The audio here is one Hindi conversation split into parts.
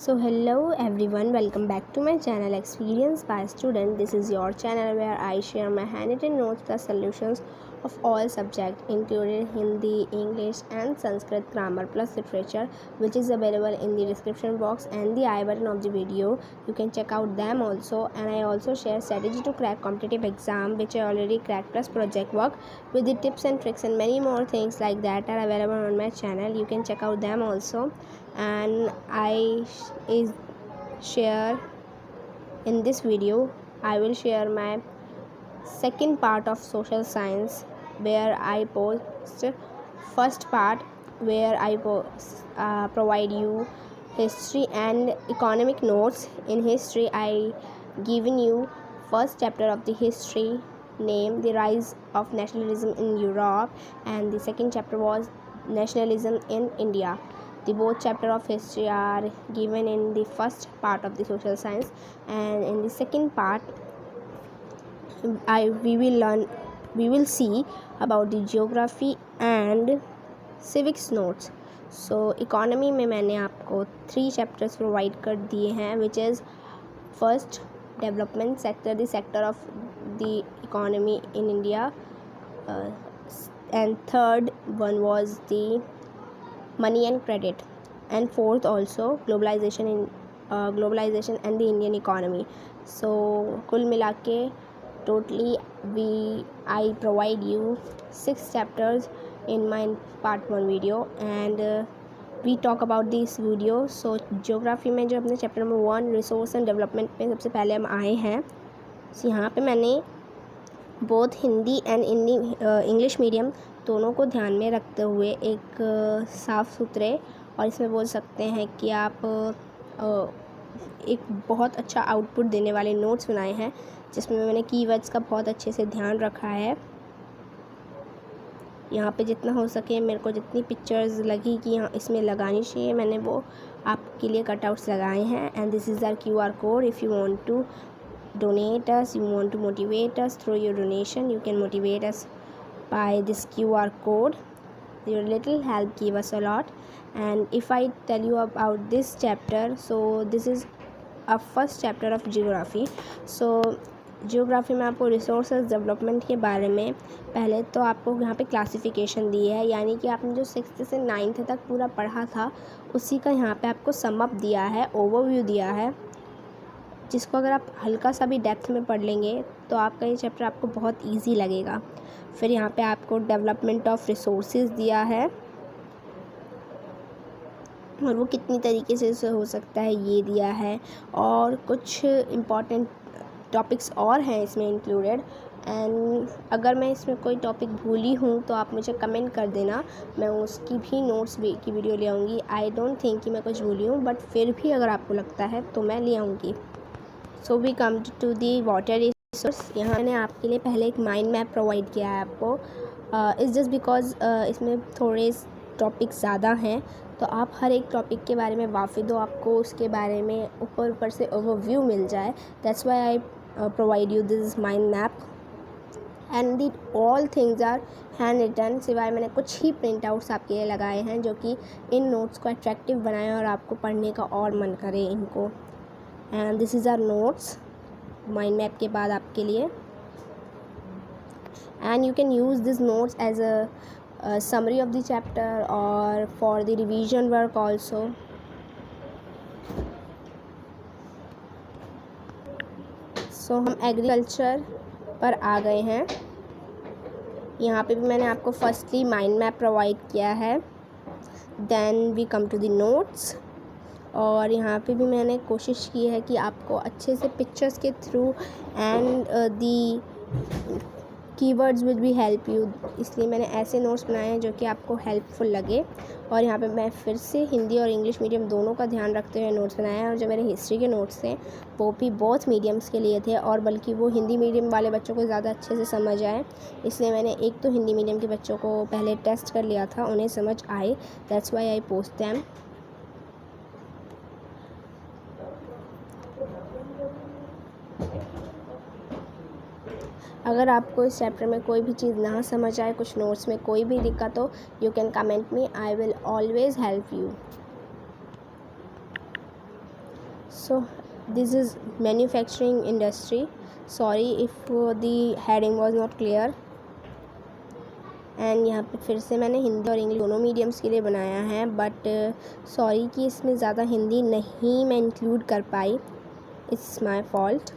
So hello everyone, welcome back to my channel Experience by Student. This is your channel where I share my handwritten notes plus solutions of all subjects including Hindi, English and Sanskrit grammar plus literature, which is available in the description box and the I button of the video. You can check out them also, and I also share strategy to crack competitive exam which I already cracked plus project work with the tips and tricks and many more things like that are available on my channel. You can check out them also, and share in this video I will share my second part of social science, where I post first part where I provide you history and economic notes. In history I given you first chapter of the history named The Rise of Nationalism in Europe, and the second chapter was Nationalism in India. The both chapter of history are given in the first part of the social science, and in the second part we will see about the geography and civics notes. So economy में मैंने आपको 3 चैप्टर्स प्रोवाइड कर दिए हैं, which is first development sector, the sector of the economy in India, and third one was the money and credit, and fourth also globalization and the Indian economy. So कुल मिला के totally I provide you 6 chapters in my part 1 video, and we talk about this video. So geography में जो अपने chapter number 1 resource and development में सबसे पहले हम आए हैं. So यहाँ पे मैंने both Hindi and English medium दोनों को ध्यान में रखते हुए एक साफ़ सुथरे और इसमें बोल सकते हैं कि आप एक बहुत अच्छा आउटपुट देने वाले नोट्स बनाए हैं, जिसमें मैंने कीवर्ड्स का बहुत अच्छे से ध्यान रखा है. यहाँ पे जितना हो सके मेरे को जितनी पिक्चर्स लगी कि यहाँ इसमें लगानी चाहिए, मैंने वो आपके लिए कटआउट्स लगाए हैं. And this is our QR code. If you want to donate us, you want to motivate us through your donation, you can motivate us by this QR code. Your little help give us a lot. And if I tell you about this chapter, so this is a first chapter of geography. So geography में आपको रिसोर्सेज डेवलपमेंट के बारे में पहले तो आपको यहाँ पे क्लासिफिकेशन दी है, यानी कि आपने जो 6th से 9th तक पूरा पढ़ा था उसी का यहाँ पे आपको समअप दिया है, ओवरव्यू दिया है, जिसको अगर आप हल्का सा भी डेप्थ में पढ़ लेंगे तो आपका ये चैप्टर आपको बहुत इजी लगेगा. फिर यहाँ पे आपको डेवलपमेंट ऑफ रिसोर्सेज दिया है और वो कितनी तरीके से हो सकता है ये दिया है, और कुछ इम्पॉर्टेंट टॉपिक्स और हैं इसमें इंक्लूडेड. एंड अगर मैं इसमें कोई टॉपिक भूली हूँ तो आप मुझे कमेंट कर देना, मैं उसकी भी नोट्स की वीडियो ले आऊँगी. आई डोंट थिंक कि मैं कुछ भूली हूँ, बट फिर भी अगर आपको लगता है तो मैं ले आऊँगी. So we come to the water resource. यहाँ मैंने आपके लिए पहले एक माइंड मैप प्रोवाइड किया है आपको. इट्स जस्ट बिकॉज इसमें थोड़े टॉपिक्स ज़्यादा हैं, तो आप हर एक टॉपिक के बारे में वाकिफ़ हो, आपको उसके बारे में ऊपर से ओवरव्यू मिल जाए. That's why I provide you this mind map, and the all things are hand written. सिवाय मैंने कुछ ही प्रिंट आउट्स आपके लिए लगाए हैं जो कि इन नोट्स को अट्रैक्टिव बनाएं और आपको पढ़ने का और मन करे इनको. And this is our notes mind map के बाद आपके लिए. And you can use this notes as a summary of the chapter और for the revision work also. So हम एग्रीकल्चर पर आ गए हैं. यहाँ पे भी मैंने आपको फर्स्टली माइंड मैप प्रोवाइड किया है, then we come to the notes. और यहाँ पे भी मैंने कोशिश की है कि आपको अच्छे से पिक्चर्स के through and the keywords will be help you, इसलिए मैंने ऐसे नोट्स बनाए हैं जो कि आपको हेल्पफुल लगे. और यहाँ पे मैं फिर से हिंदी और इंग्लिश मीडियम दोनों का ध्यान रखते हुए नोट्स बनाए हैं. और जो मेरे हिस्ट्री के नोट्स थे वो भी बोथ मीडियम्स के लिए थे, और बल्कि वो हिंदी मीडियम वाले बच्चों को ज़्यादा अच्छे से समझ आए, इसलिए मैंने एक तो हिंदी मीडियम के बच्चों को पहले टेस्ट कर लिया था, उन्हें समझ आए. That's why I post them. अगर आपको इस चैप्टर में कोई भी चीज़ ना समझ आए, कुछ नोट्स में कोई भी दिक्कत हो, you can comment me, I will always help you. So this is manufacturing industry. Sorry if the heading was not clear. And यहाँ पे फिर से मैंने हिंदी और इंग्लिश दोनों मीडियम्स के लिए बनाया है, बट सॉरी कि इसमें ज़्यादा हिंदी नहीं मैं इंक्लूड कर पाई, इट्स माय फॉल्ट।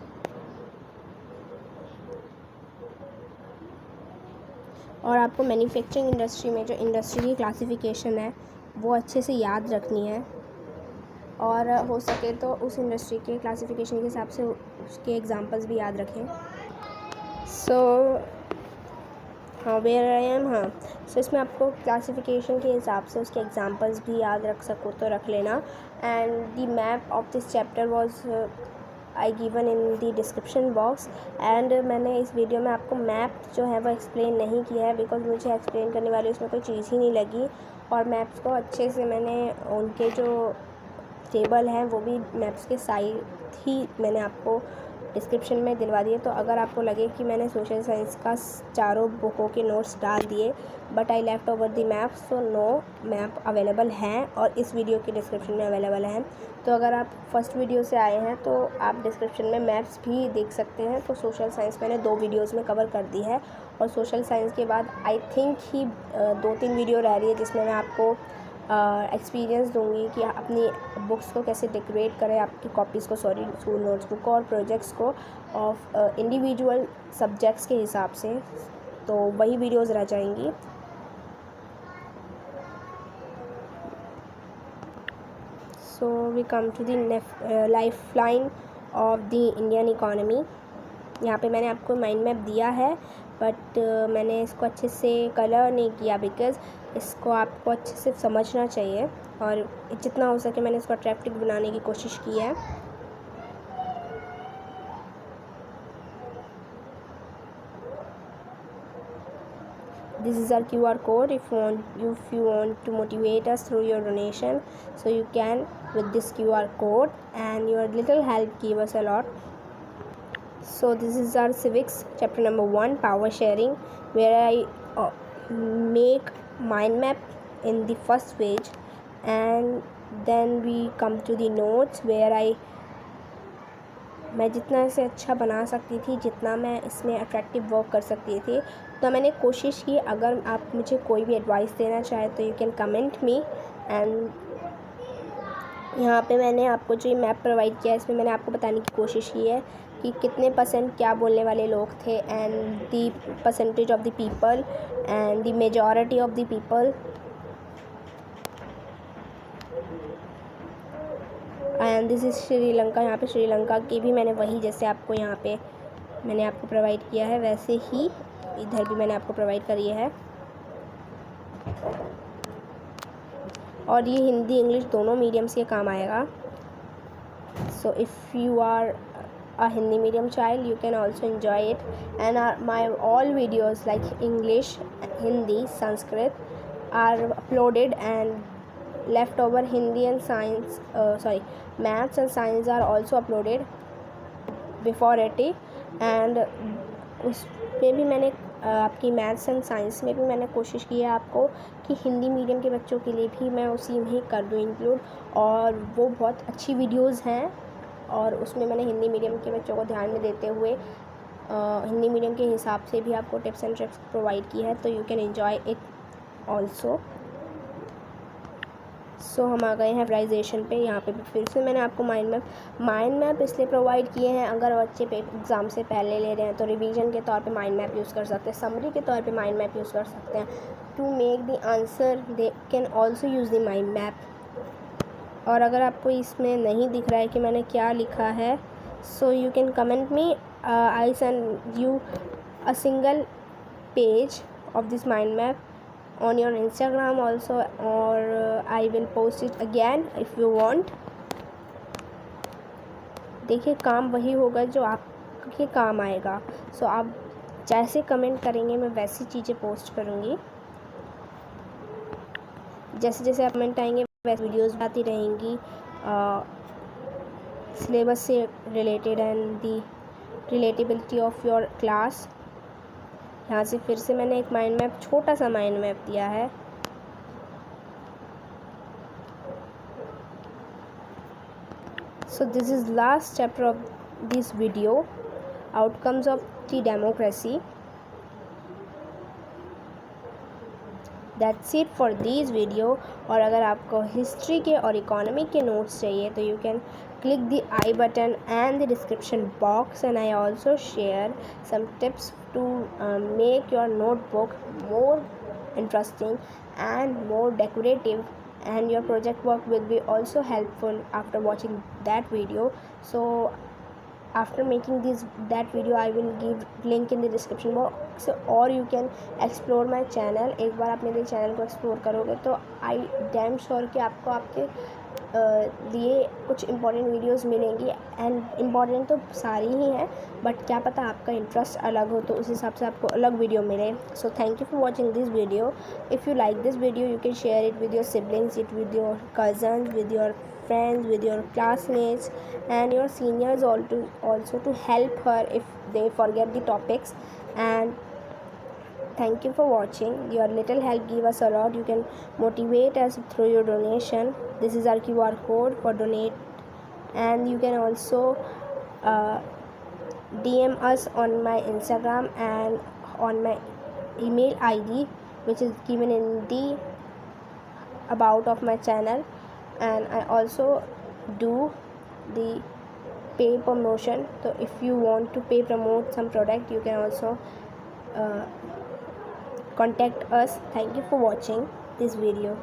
और आपको मैन्युफैक्चरिंग इंडस्ट्री में जो इंडस्ट्री की क्लासिफिकेशन है वो अच्छे से याद रखनी है, और हो सके तो उस इंडस्ट्री के क्लासिफिकेशन के हिसाब से उसके एग्जांपल्स भी याद रखें। सो हाँ, वेयर आई एम, हाँ। सो इसमें आपको क्लासिफिकेशन के हिसाब से उसके एग्जांपल्स भी याद रख सको तो रख लेना। And the map of this chapter was I given in the description box. And मैंने इस वीडियो में आपको मैप जो है वो एक्सप्लेन नहीं किया है, बिकॉज मुझे एक्सप्लेन करने वाली उसमें कोई चीज़ ही नहीं लगी, और मैप्स को अच्छे से मैंने उनके जो टेबल हैं वो भी मैप्स के साइड ही मैंने आपको डिस्क्रिप्शन में दिलवा दिए। तो अगर आपको लगे कि मैंने सोशल साइंस का चारों बुकों के नोट्स डाल दिए but I left over the maps, so no, map available हैं और इस वीडियो के डिस्क्रिप्शन में अवेलेबल हैं। तो अगर आप फर्स्ट वीडियो से आए हैं तो आप डिस्क्रिप्शन में मैप्स भी देख सकते हैं। तो सोशल साइंस मैंने 2 वीडियोस में कवर कर दी है, और सोशल साइंस के बाद आई थिंक ही 2-3 वीडियो रह रही है जिसमें मैं आपको एक्सपीरियंस दूंगी कि अपनी बुक्स को कैसे डेकोरेट करें, आपकी कॉपीज़ को, सॉरी, स्कूल नोट्स बुक और प्रोजेक्ट्स को ऑफ इंडिविजुअल सब्जेक्ट्स के हिसाब से। तो वही वीडियोस रह जाएंगी। So we come to the life line of the Indian economy. यहाँ पे मैंने आपको माइंड मैप दिया है, बट मैंने इसको अच्छे से कलर नहीं किया बिकॉज़ इसको आपको अच्छे से समझना चाहिए, और जितना हो सके मैंने इसको अट्रैक्टिव बनाने की कोशिश की है। This is our QR code. If you want to motivate us through your donation, so you can with this QR code, and your little help give us a lot. So this is our civics chapter number 1, power sharing, where I make mind map in the first page, and then we come to the notes where मैं जितना इसे अच्छा बना सकती थी, जितना मैं इसमें अट्रैक्टिव वर्क कर सकती थी, तो मैंने कोशिश की। अगर आप मुझे कोई भी एडवाइस देना चाहे तो you can comment me. And यहाँ पे मैंने आपको जो ये मैप प्रोवाइड किया है इसमें मैंने आपको बताने की कोशिश की है कि कितने % क्या बोलने वाले लोग थे, and the percentage of the people and the majority of the people. And this is Sri Lanka. यहाँ पे श्रीलंका की भी मैंने वही, जैसे आपको यहाँ पे मैंने आपको प्रोवाइड किया है वैसे ही इधर भी मैंने आपको प्रोवाइड करी है। और ये हिंदी इंग्लिश दोनों मीडियम्स के काम आएगा। So if you are a Hindi medium child, you can also enjoy it, and my all videos like English, Hindi, Sanskrit are uploaded, and leftover Hindi and science maths and science are also uploaded before 80, and उसमें भी मैंने आपकी मैथ्स एंड साइंस में भी मैंने कोशिश की है आपको कि हिंदी मीडियम के बच्चों के लिए भी मैं उसी में ही कर दूँ इंक्लूड, और वो बहुत अच्छी वीडियोस हैं, और उसमें मैंने हिंदी मीडियम के बच्चों को ध्यान में देते हुए हिंदी मीडियम के हिसाब से भी आपको टिप्स एंड ट्रिक्स प्रोवाइड की है, तो you can enjoy it also. So हम आ गए हैं प्राइजेशन पे। यहाँ पे फिर से मैंने आपको माइंड मैप इसलिए प्रोवाइड किए हैं, अगर बच्चे एग्ज़ाम से पहले ले रहे हैं तो रिवीजन के तौर पे माइंड मैप यूज़ कर सकते हैं, समरी के तौर पे माइंड मैप यूज़ कर सकते हैं। To make the answer they can also use the mind map. और अगर आपको इसमें नहीं दिख रहा है कि मैंने क्या लिखा है, so you can comment me, I send you a single page of this mind map on your Instagram also, or I will post it again if you want। देखिए काम वही होगा जो आपके काम आएगा। सो आप जैसे कमेंट करेंगे मैं वैसी चीज़ें पोस्ट करूँगी, जैसे जैसे आप कमेंट आएंगे वैसे वीडियोस आती रहेंगी सिलेबस से related and the relatability of your class. यहाँ से फिर से मैंने एक माइंड मैप, छोटा सा माइंड मैप दिया है। So this is last chapter of this video, outcomes of the democracy. That's it for this video. और अगर आपको हिस्ट्री के और इकोनॉमी के नोट्स चाहिए तो you can click the I button and the description box, and I also share some tips to make your notebook more interesting and more decorative, and your project work will be also helpful after watching that video. So after making that video I will give link in the description box, or you can explore my channel. एक बार आप मेरे चैनल को एक्सप्लोर करोगे तो आई डैम श्योर कि आपको आपके लिए कुछ इंपॉर्टेंट वीडियोस मिलेंगी. एंड इम्पॉर्टेंट तो सारी ही हैं, बट क्या पता आपका इंटरेस्ट अलग हो तो उस हिसाब से आपको अलग वीडियो मिले. So thank you for watching this video. If you like this video you can share it with your siblings, it with your cousins, with your friends, with your classmates and your seniors, also to help her if they forget the topics. And thank you for watching. Your little help give us a lot. You can motivate us through your donation. This is our QR code for donate, and you can also DM us on my Instagram and on my email ID, which is given in the about of my channel. And I also do the pay promotion, so if you want to pay promote some product you can also contact us. Thank you for watching this video.